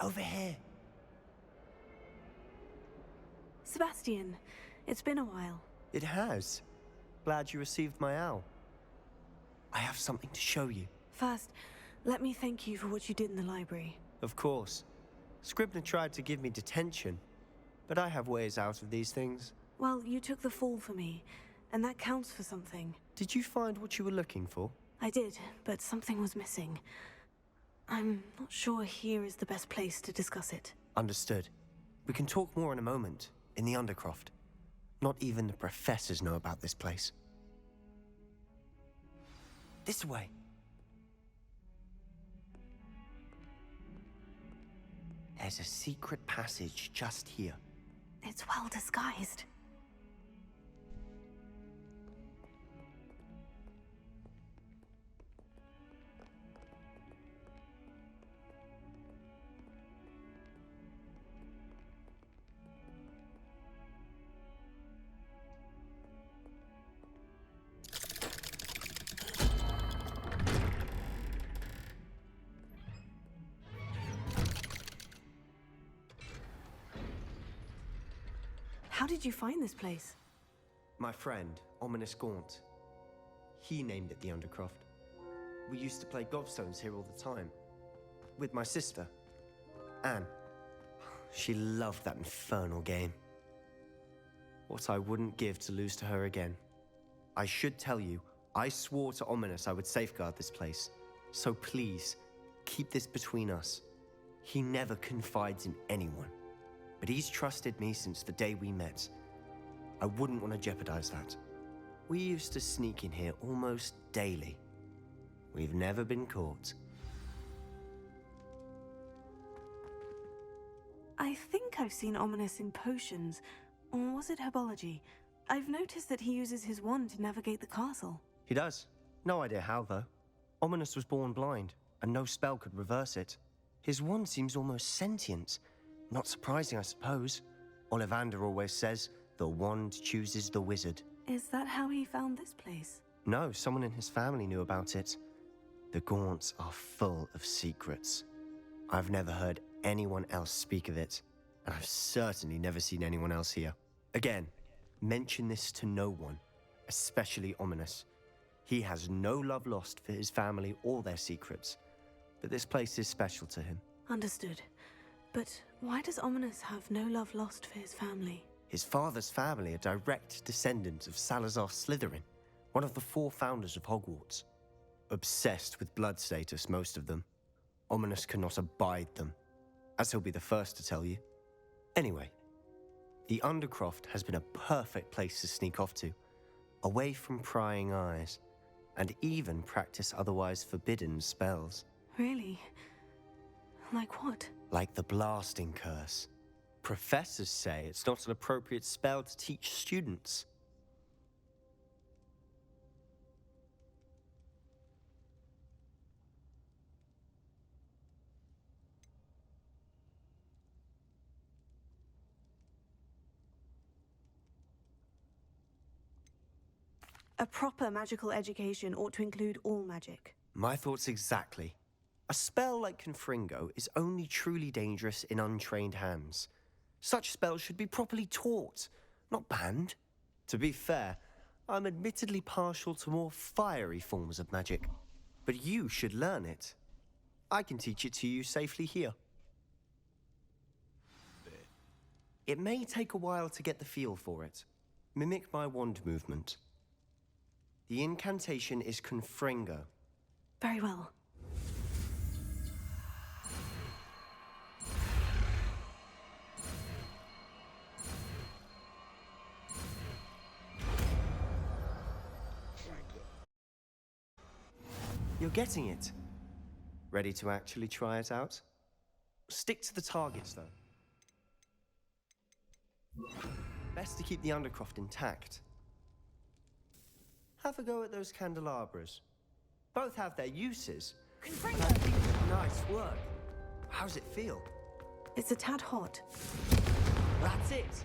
Over here. Sebastian, it's been a while. It has. Glad you received my owl. I have something to show you. First, let me thank you for what you did in the library. Of course. Scribner tried to give me detention, but I have ways out of these things. Well, you took the fall for me, and that counts for something. Did you find what you were looking for? I did, but something was missing. I'm not sure here is the best place to discuss it. Understood. We can talk more in a moment, in the Undercroft. Not even the professors know about this place. This way. There's a secret passage just here. It's well disguised. How did you find this place? My friend, Ominous Gaunt. He named it the Undercroft. We used to play gobstones here all the time. With my sister, Anne. She loved that infernal game. What I wouldn't give to lose to her again. I should tell you, I swore to Ominous I would safeguard this place. So please, keep this between us. He never confides in anyone. But he's trusted me since the day we met. I wouldn't want to jeopardize that. We used to sneak in here almost daily. We've never been caught. I think I've seen Ominous in potions, or was it herbology? I've noticed that he uses his wand to navigate the castle. He does. No idea how, though. Ominous was born blind, and no spell could reverse it. His wand seems almost sentient. Not surprising, I suppose. Ollivander always says, the wand chooses the wizard. Is that how he found this place? No, someone in his family knew about it. The Gaunts are full of secrets. I've never heard anyone else speak of it, and I've certainly never seen anyone else here. Again, mention this to no one, especially Ominous. He has no love lost for his family or their secrets, but this place is special to him. Understood. But why does Ominous have no love lost for his family? His father's family are direct descendants of Salazar Slytherin, one of the 4 founders of Hogwarts. Obsessed with blood status, most of them. Ominous cannot abide them, as he'll be the first to tell you. Anyway, the Undercroft has been a perfect place to sneak off to, away from prying eyes, and even practice otherwise forbidden spells. Really? Like what? Like the blasting curse. Professors say it's not an appropriate spell to teach students. A proper magical education ought to include all magic. My thoughts exactly. A spell like Confringo is only truly dangerous in untrained hands. Such spells should be properly taught, not banned. To be fair, I'm admittedly partial to more fiery forms of magic, but you should learn it. I can teach it to you safely here. It may take a while to get the feel for it. Mimic my wand movement. The incantation is Confringo. Very well. You're getting it. Ready to actually try it out? Stick to the targets, though. Best to keep the Undercroft intact. Have a go at those candelabras. Both have their uses. Nice work. How's it feel? It's a tad hot. That's it.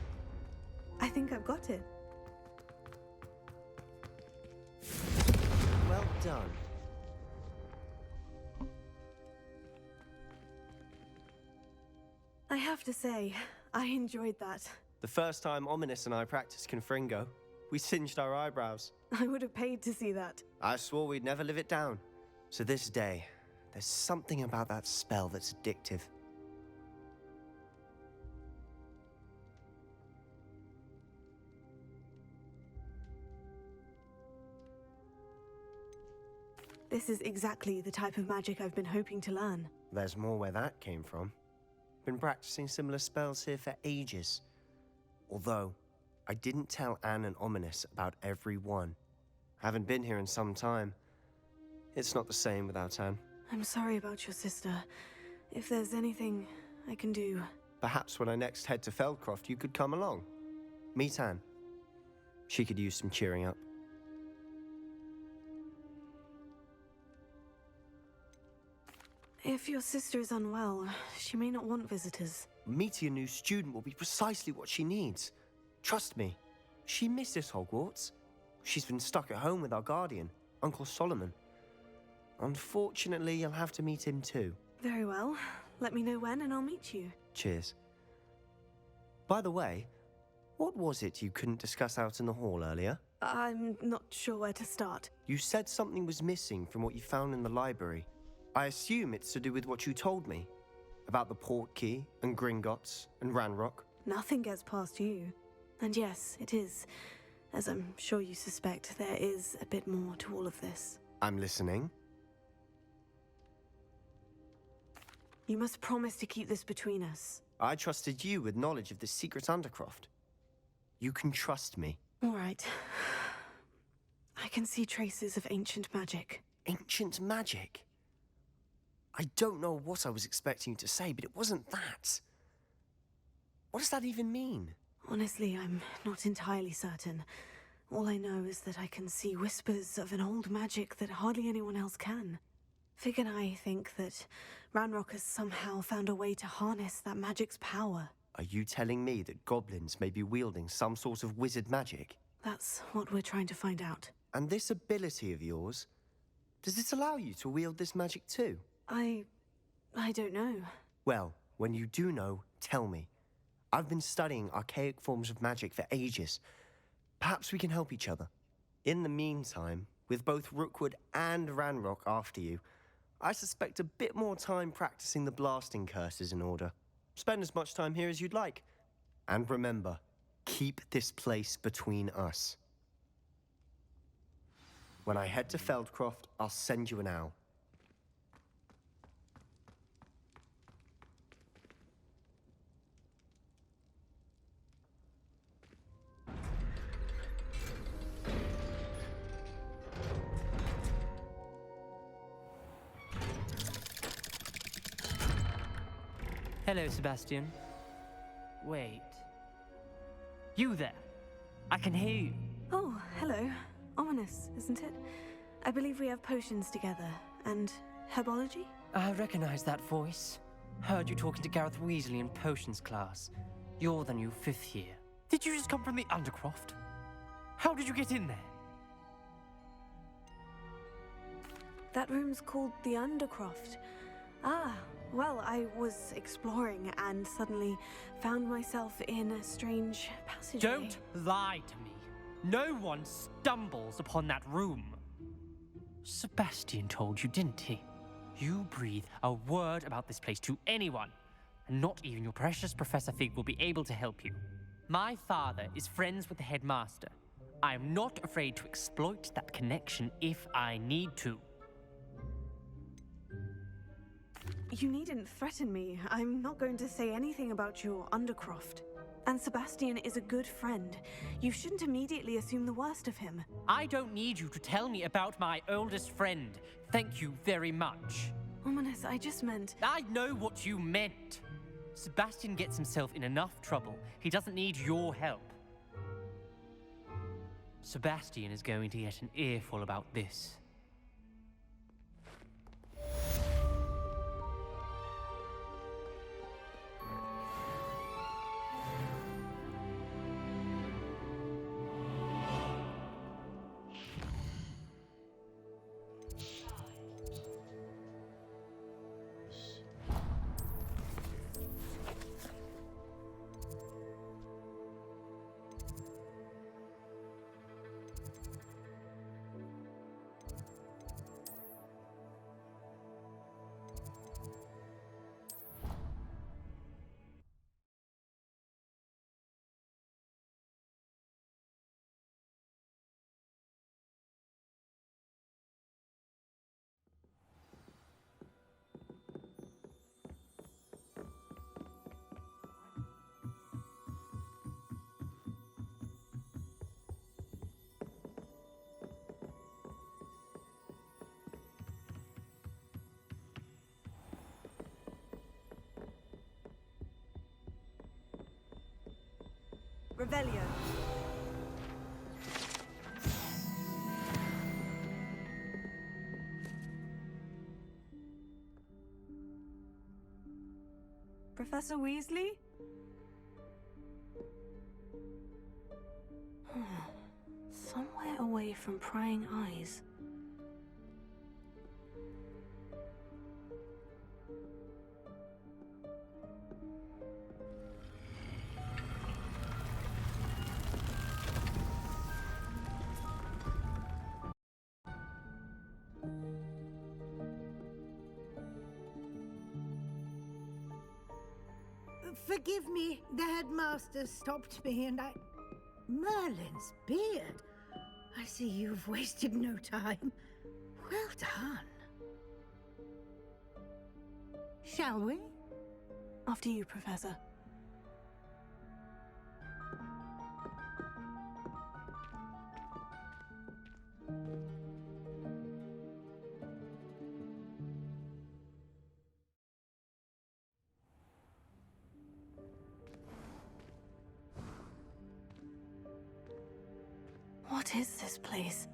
I think I've got it. Well done. It. I have to say, I enjoyed that. The first time Ominous and I practiced Confringo, we singed our eyebrows. I would have paid to see that. I swore we'd never live it down. So this day, there's something about that spell that's addictive. This is exactly the type of magic I've been hoping to learn. There's more where that came from. Been practicing similar spells here for ages. Although, I didn't tell Anne and Ominous about every one. Haven't been here in some time. It's not the same without Anne. I'm sorry about your sister. If there's anything I can do... Perhaps when I next head to Feldcroft, you could come along. Meet Anne. She could use some cheering up. If your sister is unwell, she may not want visitors. Meeting a new student will be precisely what she needs. Trust me, she misses Hogwarts. She's been stuck at home with our guardian, Uncle Solomon. Unfortunately, you'll have to meet him too. Very well. Let me know when and I'll meet you. Cheers. By the way, what was it you couldn't discuss out in the hall earlier? I'm not sure where to start. You said something was missing from what you found in the library. I assume it's to do with what you told me. About the Portkey, and Gringotts, and Ranrock. Nothing gets past you. And yes, it is. As I'm sure you suspect, there is a bit more to all of this. I'm listening. You must promise to keep this between us. I trusted you with knowledge of the secret Undercroft. You can trust me. All right. I can see traces of ancient magic. Ancient magic? I don't know what I was expecting you to say, but it wasn't that. What does that even mean? Honestly, I'm not entirely certain. All I know is that I can see whispers of an old magic that hardly anyone else can. Fig and I think that Ranrock has somehow found a way to harness that magic's power. Are you telling me that goblins may be wielding some sort of wizard magic? That's what we're trying to find out. And this ability of yours, does it allow you to wield this magic too? I don't know. Well, when you do know, tell me. I've been studying archaic forms of magic for ages. Perhaps we can help each other. In the meantime, with both Rookwood and Ranrock after you, I suspect a bit more time practicing the blasting curse is in order. Spend as much time here as you'd like. And remember, keep this place between us. When I head to Feldcroft, I'll send you an owl. Hello, Sebastian. Wait. You there? I can hear you. Oh, hello. Ominous, isn't it? I believe we have potions together. And herbology? I recognize that voice. Heard you talking to Gareth Weasley in potions class. You're the new 5th year. Did you just come from the Undercroft? How did you get in there? That room's called the Undercroft. Ah, well, I was exploring and suddenly found myself in a strange passageway. Don't lie to me. No one stumbles upon that room. Sebastian told you, didn't he? You breathe a word about this place to anyone, and not even your precious Professor Fig will be able to help you. My father is friends with the headmaster. I am not afraid to exploit that connection if I need to. You needn't threaten me. I'm not going to say anything about your Undercroft. And Sebastian is a good friend. You shouldn't immediately assume the worst of him. I don't need you to tell me about my oldest friend. Thank you very much. Ominous, I just meant... I know what you meant. Sebastian gets himself in enough trouble. He doesn't need your help. Sebastian is going to get an earful about this. Revelio. Professor Weasley? Somewhere away from prying eyes. Forgive me, the headmaster stopped me and Merlin's beard. I see you've wasted no time. Well done. Shall we? After you, Professor. What is this place?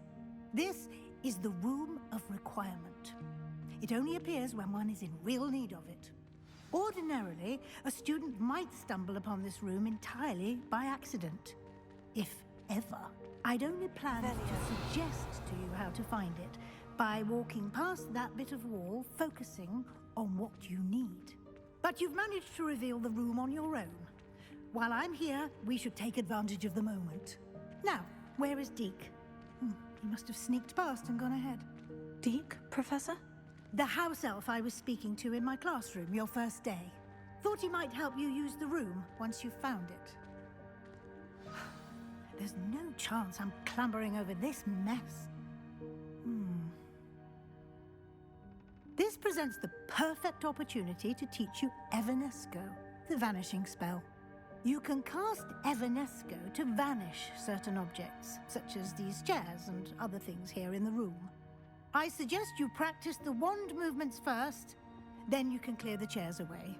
This is the Room of Requirement. It only appears when one is in real need of it. Ordinarily, a student might stumble upon this room entirely by accident. If ever. I'd only plan to suggest to you how to find it by walking past that bit of wall, focusing on what you need. But you've managed to reveal the room on your own. While I'm here, we should take advantage of the moment. Now, where is Deke? He must have sneaked past and gone ahead. Deke, Professor? The house elf I was speaking to in my classroom your first day. Thought he might help you use the room once you found it. There's no chance I'm clambering over this mess. This presents the perfect opportunity to teach you Evanesco, the vanishing spell. You can cast Evanesco to vanish certain objects, such as these chairs and other things here in the room. I suggest you practice the wand movements first, then you can clear the chairs away.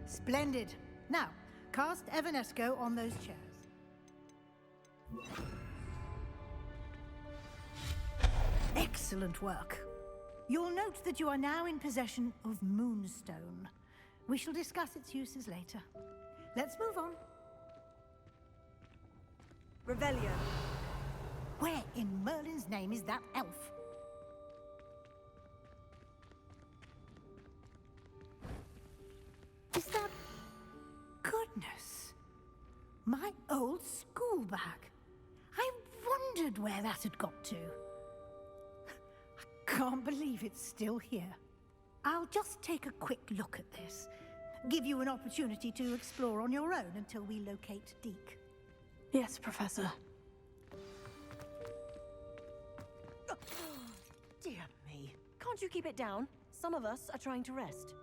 Splendid. Now, cast Evanesco on those chairs. Excellent work. You'll note that you are now in possession of Moonstone. We shall discuss its uses later. Let's move on. Revelio. Where in Merlin's name is that elf? Is that... Goodness. My old school bag. I wondered where that had got to. I can't believe it's still here. I'll just take a quick look at this. Give you an opportunity to explore on your own until we locate Deke. Yes, Professor. Dear me. Can't you keep it down? Some of us are trying to rest.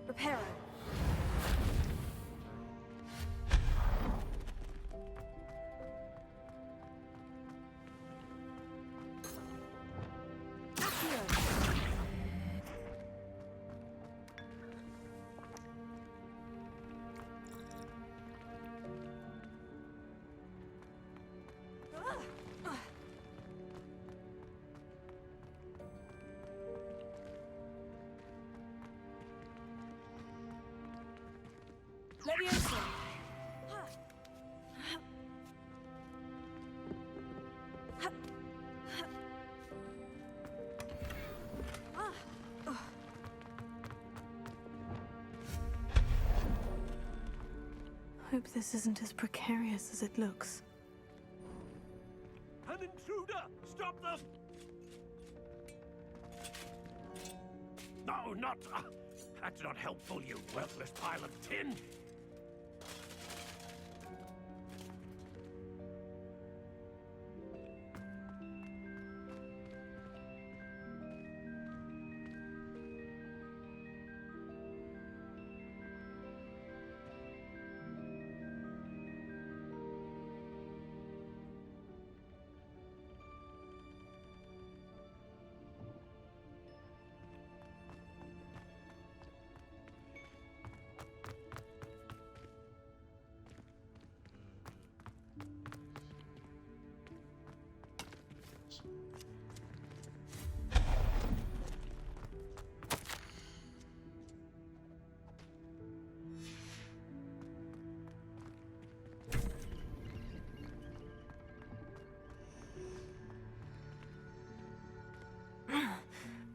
Reparo. Leviosa! Hope this isn't as precarious as it looks. An intruder! Stop them! No, not... that's not helpful, you worthless pile of tin!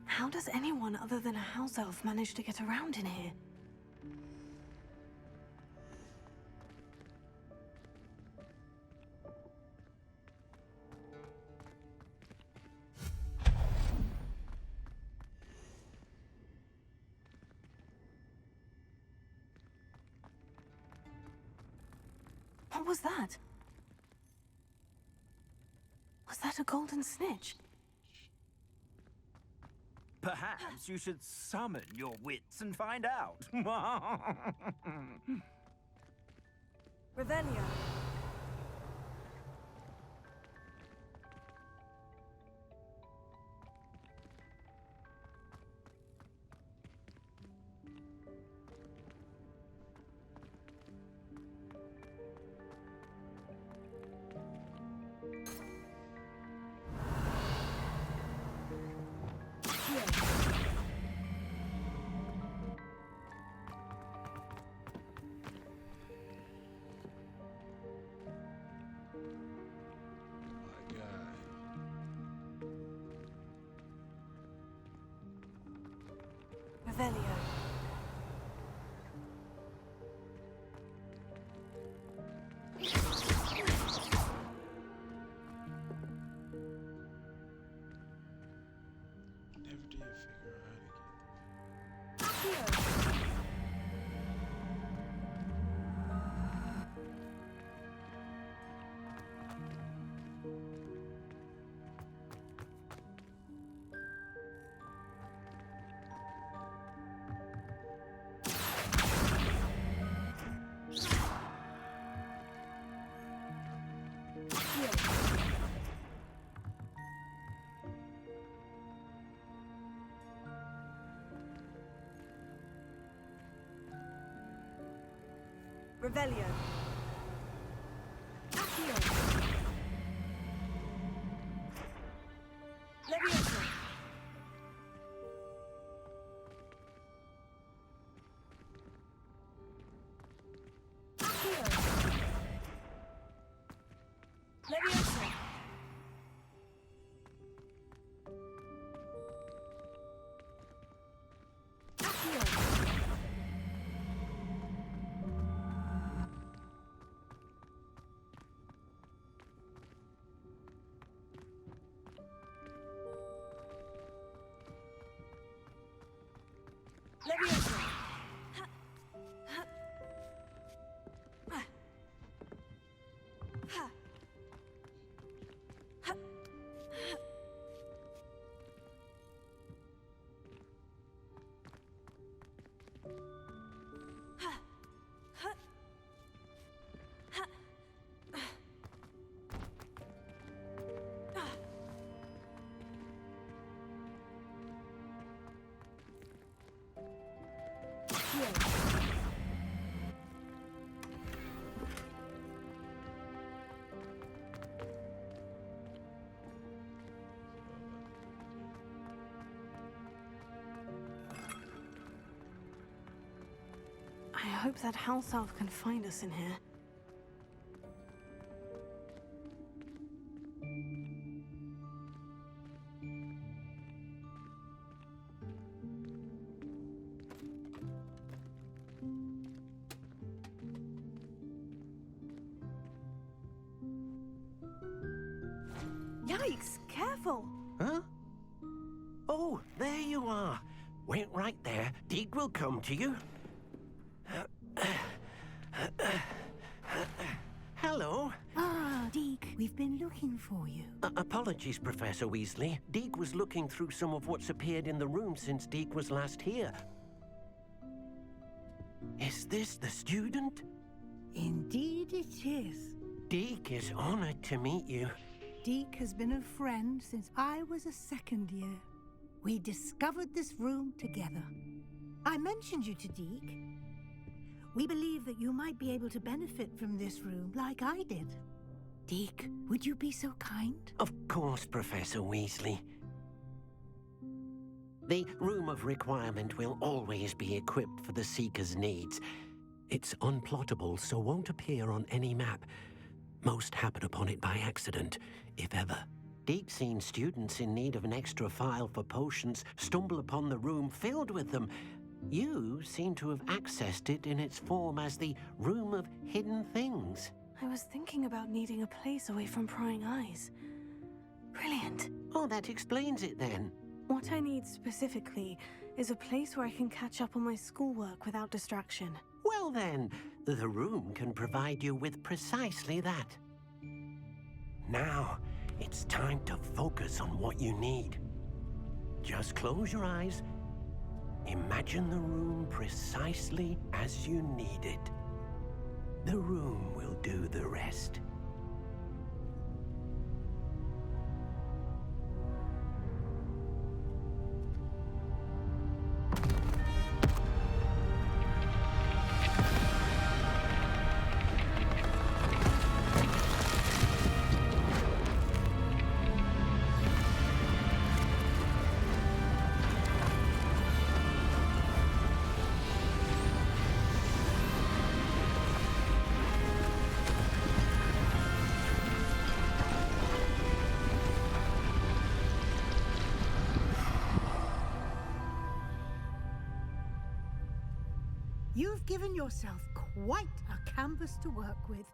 How does anyone other than a house elf manage to get around in here? What was that? Was that a golden snitch? Perhaps you should summon your wits and find out. Revelio! Revelio. Never did figure out how to get. Accio! Revelio. Accio. Leviosa. Accio. Leviosa. Accio. Leviosa. I hope that house elf can find us in here. Yikes! Careful! Huh? Oh, there you are. Wait right there. Deke will come to you. Hello. Ah, Deke, we've been looking for you. Apologies, Professor Weasley. Deke was looking through some of what's appeared in the room since Deke was last here. Is this the student? Indeed it is. Deke is honored to meet you. Deke has been a friend since I was a second year. We discovered this room together. I mentioned you to Deke. We believe that you might be able to benefit from this room like I did. Deke, would you be so kind? Of course, Professor Weasley. The Room of Requirement will always be equipped for the Seeker's needs. It's unplottable, so won't appear on any map. Most happen upon it by accident, if ever. Deke's seen students in need of an extra file for potions stumble upon the room filled with them. You seem to have accessed it in its form as the Room of Hidden Things. I was thinking about needing a place away from prying eyes. Brilliant. Oh, that explains it then. What I need specifically is a place where I can catch up on my schoolwork without distraction. Well then, the room can provide you with precisely that. Now, it's time to focus on what you need. Just close your eyes. Imagine the room precisely as you need it. The room will do the rest. You've given yourself quite a canvas to work with.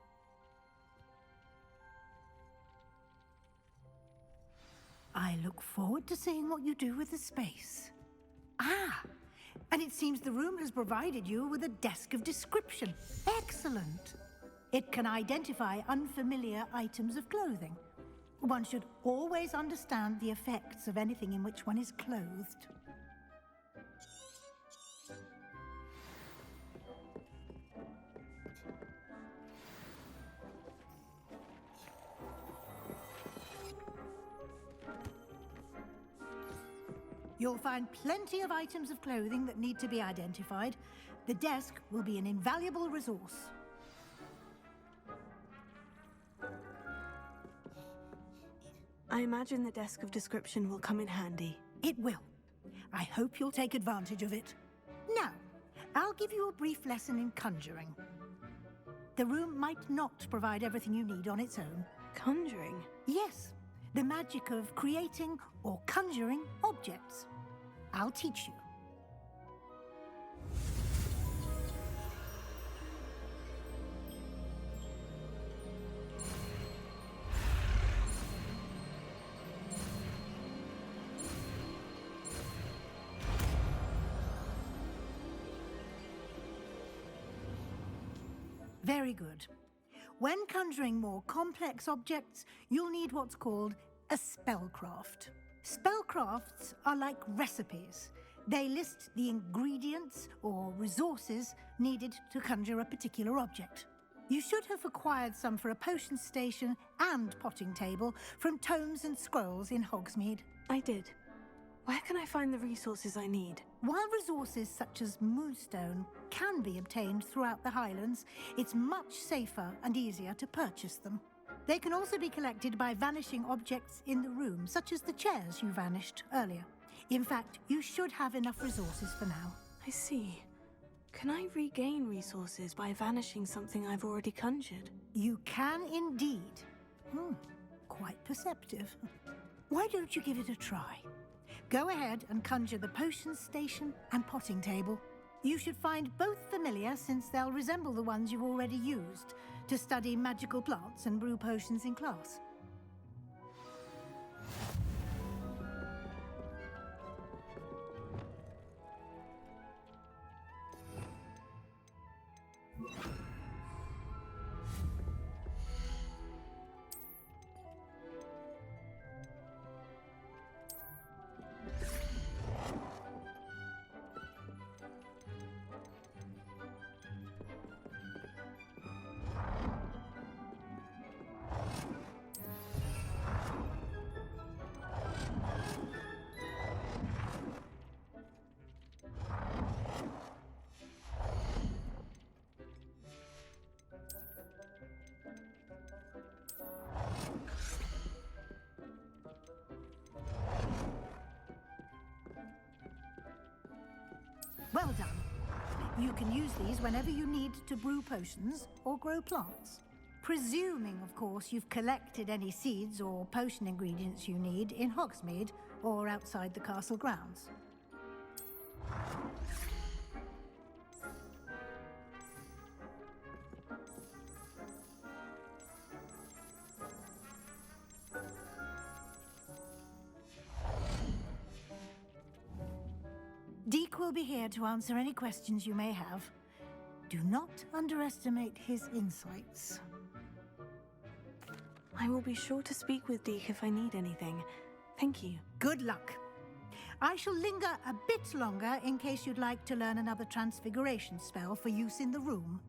I look forward to seeing what you do with the space. Ah, and it seems the room has provided you with a desk of description. Excellent. It can identify unfamiliar items of clothing. One should always understand the effects of anything in which one is clothed. You'll find plenty of items of clothing that need to be identified. The desk will be an invaluable resource. I imagine the desk of description will come in handy. It will. I hope you'll take advantage of it. Now, I'll give you a brief lesson in conjuring. The room might not provide everything you need on its own. Conjuring? Yes, the magic of creating or conjuring objects. I'll teach you. Very good. When conjuring more complex objects, you'll need what's called a spellcraft. Spellcrafts are like recipes. They list the ingredients or resources needed to conjure a particular object. You should have acquired some for a potion station and potting table from tomes and scrolls in Hogsmeade. I did. Where can I find the resources I need? While resources such as moonstone can be obtained throughout the Highlands, it's much safer and easier to purchase them. They can also be collected by vanishing objects in the room, such as the chairs you vanished earlier. In fact, you should have enough resources for now. I see. Can I regain resources by vanishing something I've already conjured? You can indeed. Quite perceptive. Why don't you give it a try? Go ahead and conjure the potions station and potting table. You should find both familiar, since they'll resemble the ones you've already used to study magical plants and brew potions in class. Well done. You can use these whenever you need to brew potions or grow plants. Presuming, of course, you've collected any seeds or potion ingredients you need in Hogsmeade or outside the castle grounds. Deke will be here to answer any questions you may have. Do not underestimate his insights. I will be sure to speak with Deke if I need anything. Thank you. Good luck. I shall linger a bit longer in case you'd like to learn another transfiguration spell for use in the room.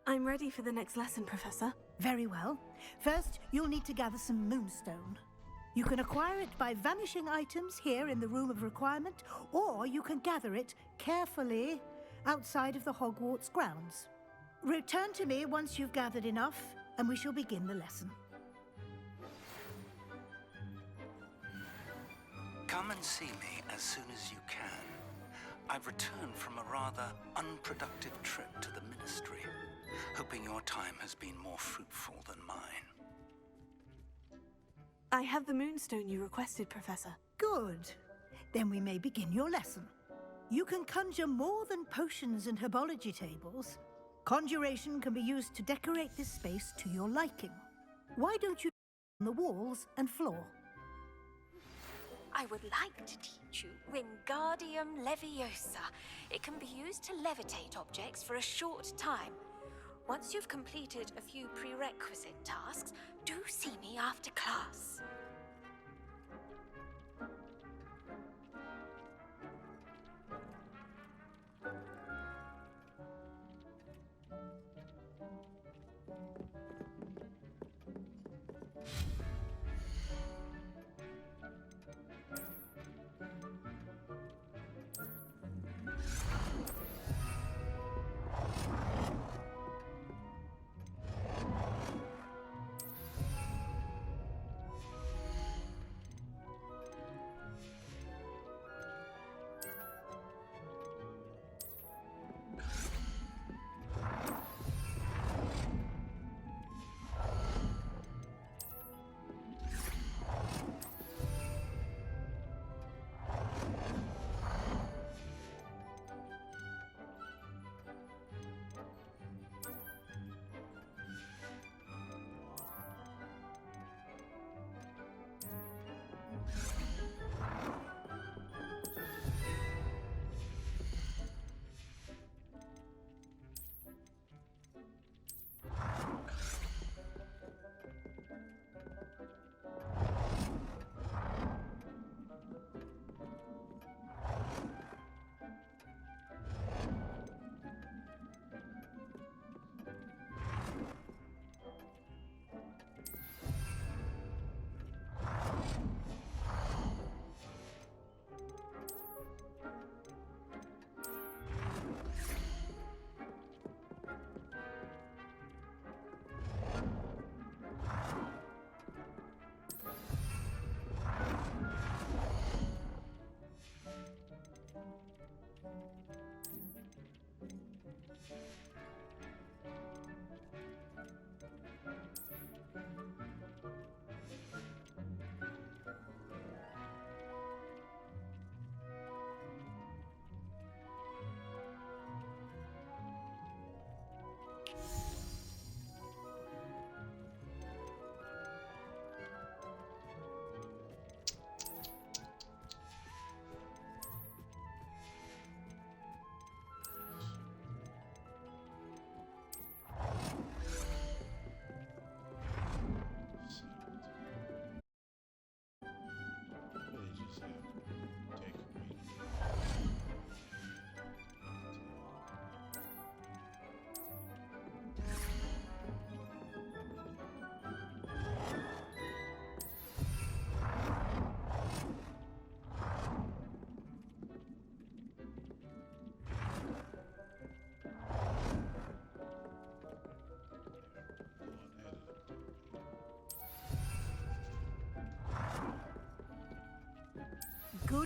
I'm ready for the next lesson, Professor. Very well. First, you'll need to gather some moonstone. You can acquire it by vanishing items here in the Room of Requirement, or you can gather it carefully outside of the Hogwarts grounds. Return to me once you've gathered enough, and we shall begin the lesson. Come and see me as soon as you can. I've returned from a rather unproductive trip to the Ministry, hoping your time has been more fruitful than mine. I have the moonstone you requested, Professor. Good. Then we may begin your lesson. You can conjure more than potions and herbology tables. Conjuration can be used to decorate this space to your liking. Why don't you on the walls and floor? I would like to teach you Wingardium Leviosa. It can be used to levitate objects for a short time. Once you've completed a few prerequisite tasks, do see me after class.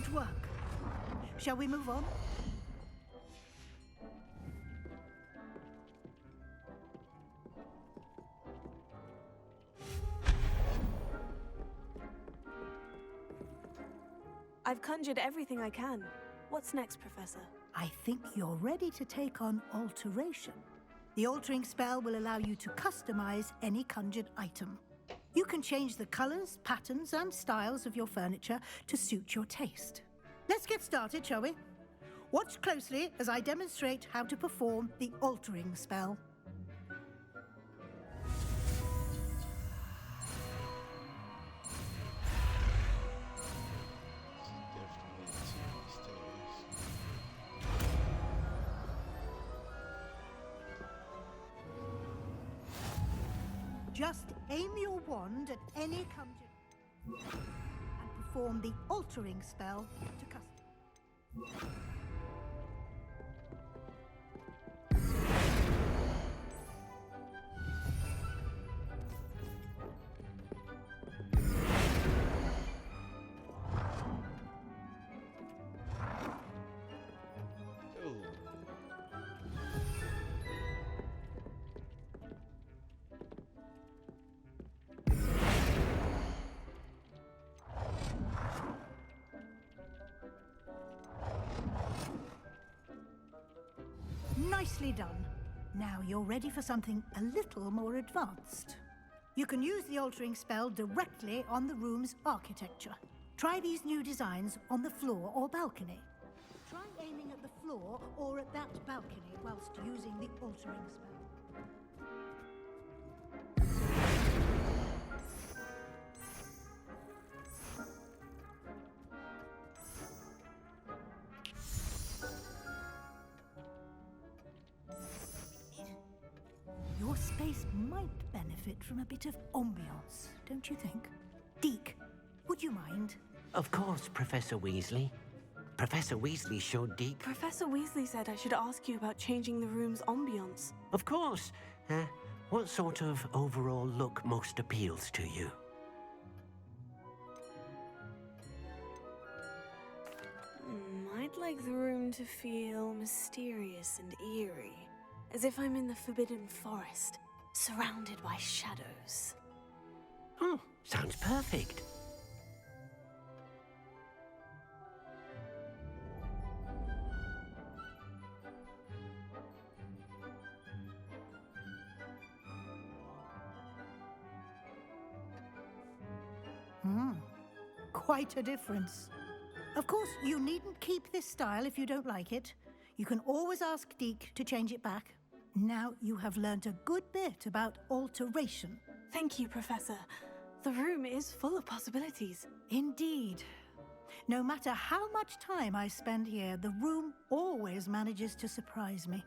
Excellent work. Shall we move on? I've conjured everything I can. What's next, Professor? I think you're ready to take on alteration. The altering spell will allow you to customize any conjured item. You can change the colors, patterns, and styles of your furniture to suit your taste. Let's get started, shall we? Watch closely as I demonstrate how to perform the altering spell. Definitely TV stairs. Just aim your wand at any conjured and perform the altering spell to custom. Ooh. Nicely done. Now you're ready for something a little more advanced. You can use the altering spell directly on the room's architecture. Try these new designs on the floor or balcony. Try aiming at the floor or at that balcony whilst using the altering spell. Your space might benefit from a bit of ambiance, don't you think? Deke, would you mind? Of course, Professor Weasley. Professor Weasley showed Deke. Professor Weasley said I should ask you about changing the room's ambience. Of course. What sort of overall look most appeals to you? I'd like the room to feel mysterious and eerie, as if I'm in the Forbidden Forest, surrounded by shadows. Oh, sounds perfect. Quite a difference. Of course, you needn't keep this style if you don't like it. You can always ask Deke to change it back. Now you have learnt a good bit about alteration. Thank you, Professor. The room is full of possibilities. Indeed. No matter how much time I spend here, the room always manages to surprise me.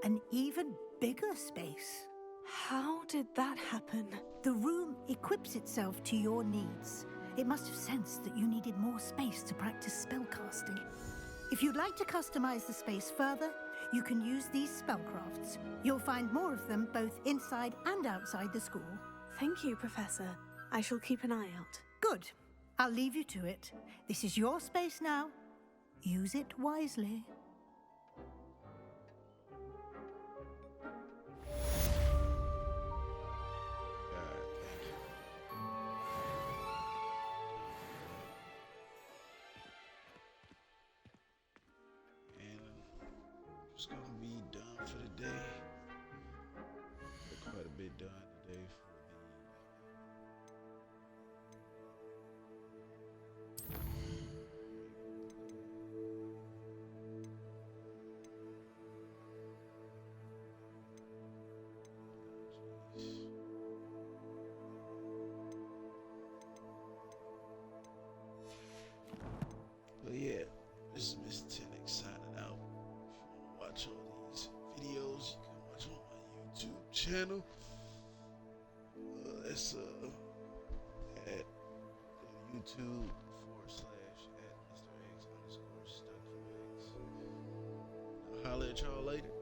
An even bigger space. How did that happen? The room equips itself to your needs. It must have sensed that you needed more space to practice spellcasting. If you'd like to customize the space further, you can use these spellcrafts. You'll find more of them both inside and outside the school. Thank you, Professor. I shall keep an eye out. Good. I'll leave you to it. This is your space now. Use it wisely. It's gonna be done for the day. Quite a bit done today for the channel. That's at YouTube /@MrX_StuckYouX. I'll holler at y'all later.